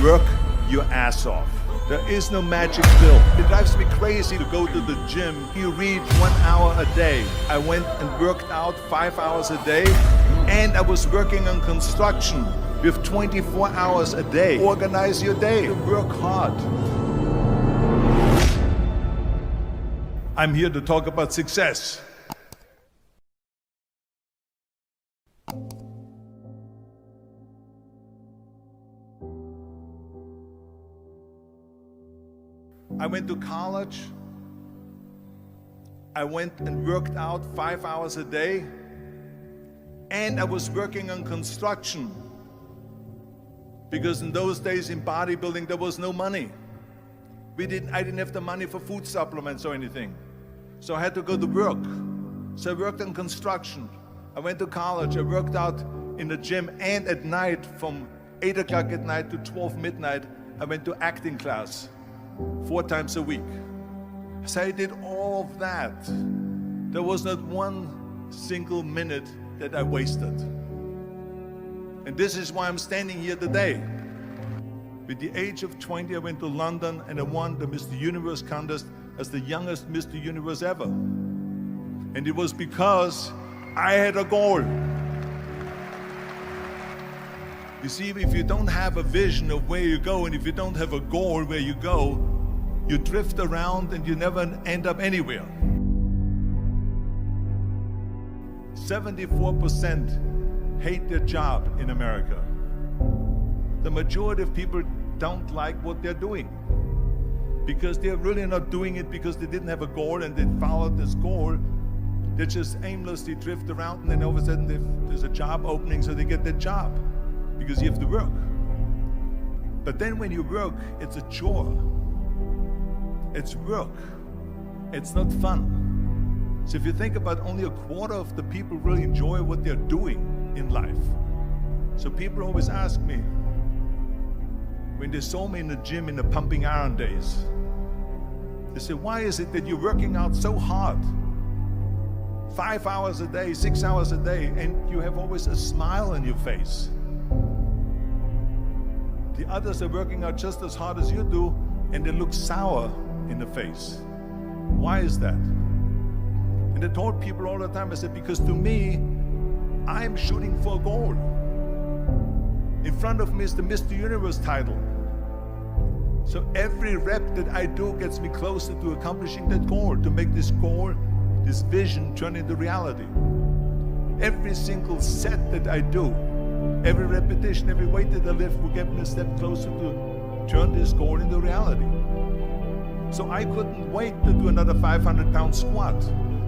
work your ass off. There is no magic pill. It drives me crazy to go to the gym. You read 1 hour a day. I went and worked out 5 hours a day, and I was working on construction with 24 hours a day. Organize your day. Work hard. I'm here to talk about success. I went to college. I went and worked out 5 hours a day, and I was working on construction. Because in those days in bodybuilding there was no money. I didn't have the money for food supplements or anything. So I had to go to work. So I worked on construction. I went to college. I worked out in the gym, and at night from 8 o'clock at night to 12 midnight, I went to acting class 4 times a week. So I did all of that. There was not one single minute that I wasted. And this is why I'm standing here today. With the age of 20, I went to London and I won the Mr. Universe contest as the youngest Mr. Universe ever. And it was because I had a goal. You see, if you don't have a vision of where you go, and if you don't have a goal where you go, you drift around and you never end up anywhere. 74% hate their job in America. The majority of people don't like what they're doing because they're really not doing it because they didn't have a goal and they followed this goal. They just aimlessly drift around, and then all of a sudden there's a job opening, so they get that job because you have to work. But then when you work, it's a chore. It's work. It's not fun. So if you think about, only a quarter of the people really enjoy what they're doing in life. So people always ask me, when they saw me in the gym in the pumping iron days, they say, why is it that you're working out so hard? 5 hours a day, 6 hours a day, and you have always a smile on your face. The others are working out just as hard as you do, and they look sour in the face. Why is that? And I told people all the time, I said, because to me, I'm shooting for a goal. In front of me is the Mr. Universe title. So every rep that I do gets me closer to accomplishing that goal, to make this goal, this vision, turn into reality. Every single set that I do, every repetition, every weight that I lift will get me a step closer to turn this goal into reality. So I couldn't wait to do another 500-pound squat.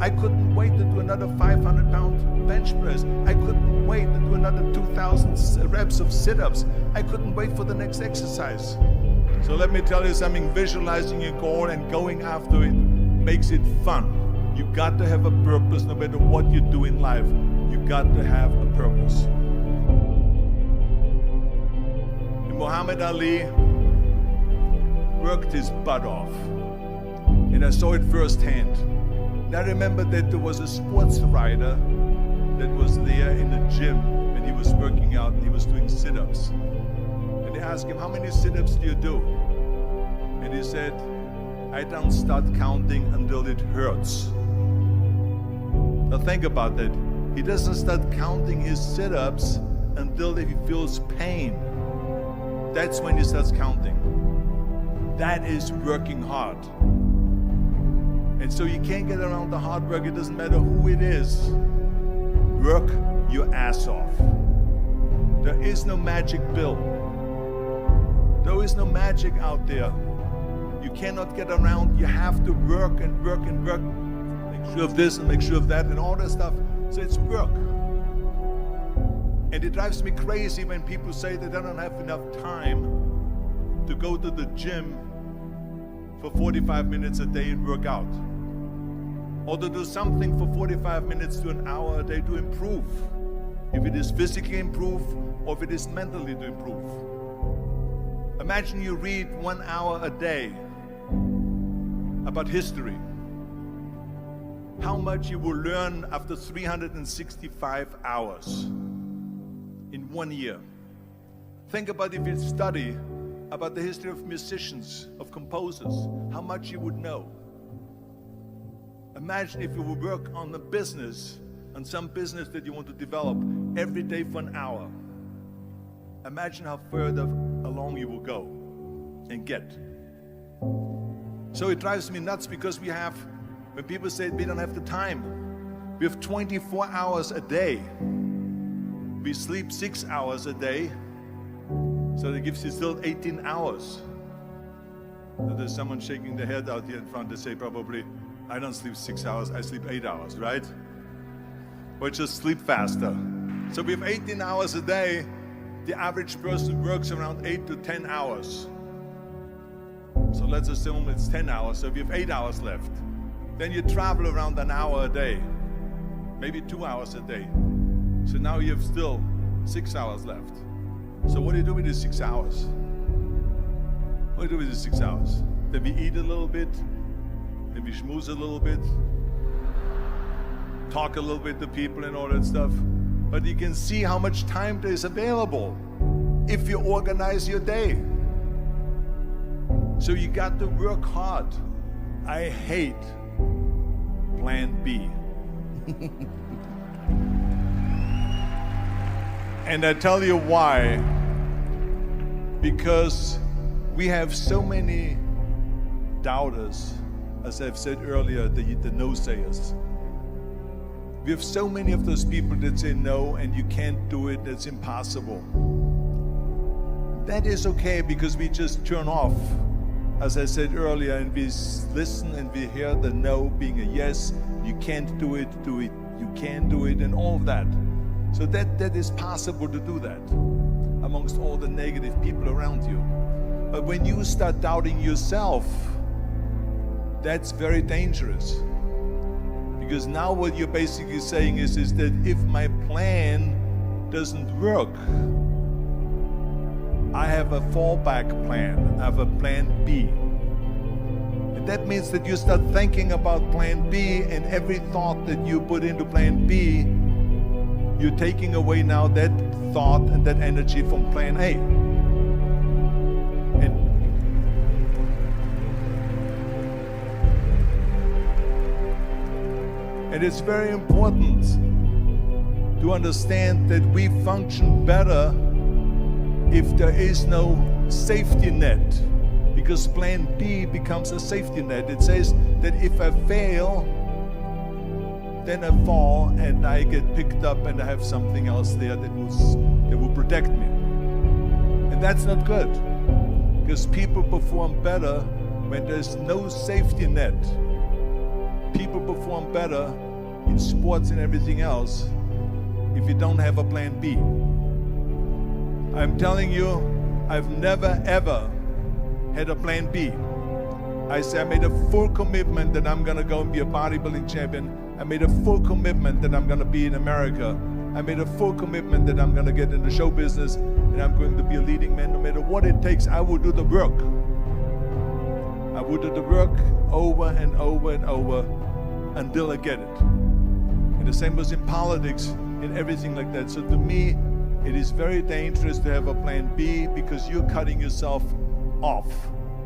I couldn't wait to do another 500-pound bench press. I couldn't wait to do another 2,000 reps of sit-ups. I couldn't wait for the next exercise. So let me tell you something, visualizing your goal and going after it makes it fun. You got to have a purpose no matter what you do in life. You got to have a purpose. Muhammad Ali worked his butt off, and I saw it firsthand. And I remember that there was a sports writer that was there in the gym when he was working out and he was doing sit-ups. And they asked him, how many sit-ups do you do? And he said, I don't start counting until it hurts. Now think about that. He doesn't start counting his sit-ups until he feels pain. That's when he starts counting. That is working hard. And so you can't get around the hard work. It doesn't matter who it is. Work your ass off. There is no magic pill. There is no magic out there. You cannot get around. You have to work and work and work. Make sure of this and make sure of that and all that stuff. So it's work. And it drives me crazy when people say that they don't have enough time to go to the gym for 45 minutes a day and work out. Or to do something for 45 minutes to an hour a day to improve. If it is physically improve or if it is mentally to improve. Imagine you read 1 hour a day about history. How much you will learn after 365 hours in 1 year. Think about if you study about the history of musicians, of composers, how much you would know. Imagine if you would work on a business, on some business that you want to develop every day for an hour. Imagine how further along you will go and get. So it drives me nuts because when people say we don't have the time, we have 24 hours a day. We sleep 6 hours a day, so that gives you still 18 hours. So there's someone shaking their head out here in front. They say probably, I don't sleep 6 hours, I sleep 8 hours, right? Or just sleep faster. So we have 18 hours a day. The average person works around 8 to 10 hours. So let's assume it's 10 hours, so we have 8 hours left. Then you travel around an hour a day, maybe 2 hours a day. So now you have still 6 hours left. So what do you do with these 6 hours? What do you do with these 6 hours? Then we eat a little bit, then we schmooze a little bit, talk a little bit to people and all that stuff. But you can see how much time there is available if you organize your day. So you got to work hard. I hate plan B. And I tell you why. Because we have so many doubters, as I've said earlier, the no-sayers. We have so many of those people that say no and you can't do it, that's impossible. That is okay because we just turn off, as I said earlier, and we listen and we hear the no being a yes. You can't do it, you can do it, and all of that. So that is possible to do that amongst all the negative people around you. But when you start doubting yourself, that's very dangerous. Because now what you're basically saying is that if my plan doesn't work, I have a fallback plan, I have a plan B. And that means that you start thinking about plan B, and every thought that you put into plan B, you're taking away now that thought and that energy from plan A. And it's very important to understand that we function better if there is no safety net, because plan B becomes a safety net. It says that if I fail, then I fall and I get picked up and I have something else there that will protect me. And that's not good, because people perform better when there's no safety net. People perform better in sports and everything else if you don't have a plan B. I'm telling you, I've never ever had a plan B. I made a full commitment that I'm gonna go and be a bodybuilding champion. I made a full commitment that I'm gonna be in America. I made a full commitment that I'm gonna get in the show business and I'm going to be a leading man. No matter what it takes, I will do the work. I will do the work over and over and over until I get it. And the same was in politics, in everything like that. So to me, it is very dangerous to have a plan B, because you're cutting yourself off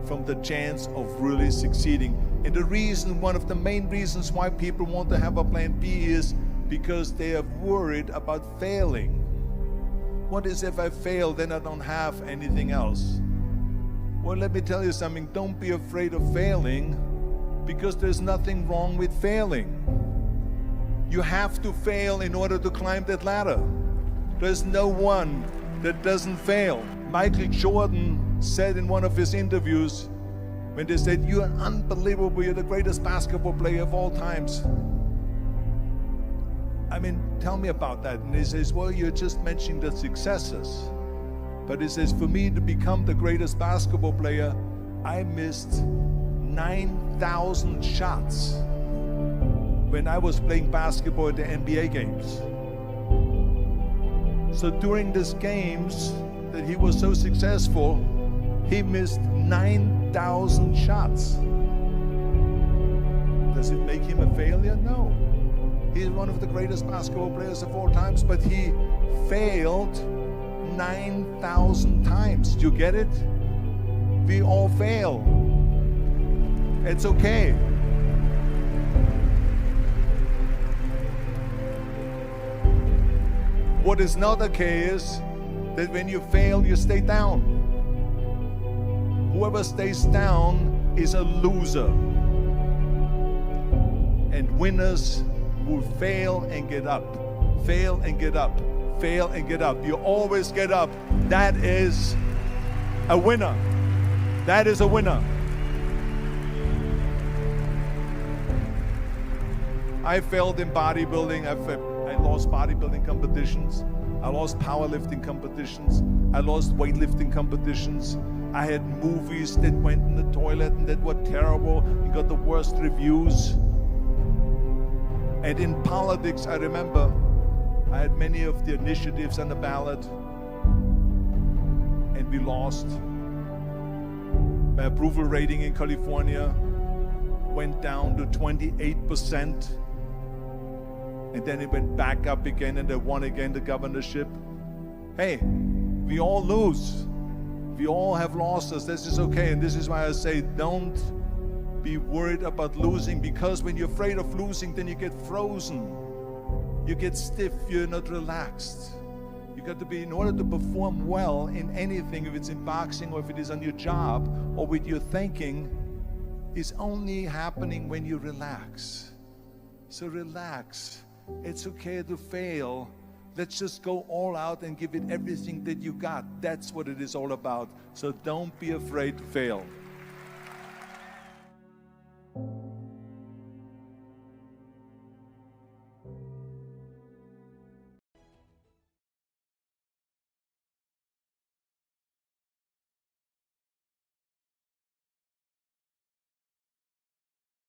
from the chance of really succeeding. And the reason, one of the main reasons why people want to have a plan B is because they are worried about failing. What is if I fail, then I don't have anything else? Well, let me tell you something, don't be afraid of failing, because there's nothing wrong with failing. You have to fail in order to climb that ladder. There's no one that doesn't fail. Michael Jordan said in one of his interviews, when they said, "You're unbelievable, you're the greatest basketball player of all times." I mean, tell me about that. And he says, well, you're just mentioning the successes. But he says, for me to become the greatest basketball player, I missed 9,000 shots when I was playing basketball at the NBA games. So during these games that he was so successful, he missed 9,000 shots. Does it make him a failure? No. He's one of the greatest basketball players of all times, but he failed 9,000 times. Do you get it? We all fail. It's okay. What is not okay is that when you fail, you stay down. Whoever stays down is a loser. And winners will fail and get up, fail and get up, fail and get up. You always get up. That is a winner. That is a winner. I failed in bodybuilding. I lost bodybuilding competitions. I lost powerlifting competitions. I lost weightlifting competitions. I had movies that went in the toilet and that were terrible and got the worst reviews. And in politics, I remember I had many of the initiatives on the ballot, and we lost. My approval rating in California went down to 28%, and then it went back up again, and I won again the governorship. Hey, we all lose. We all have losses. This is okay, and this is why I say don't be worried about losing, because when you're afraid of losing, then you get frozen. You get stiff, you're not relaxed. You got to be, in order to perform well in anything, if it's in boxing or if it is on your job or with your thinking, is only happening when you relax. So relax. It's okay to fail. Let's just go all out and give it everything that you got. That's what it is all about. So don't be afraid to fail.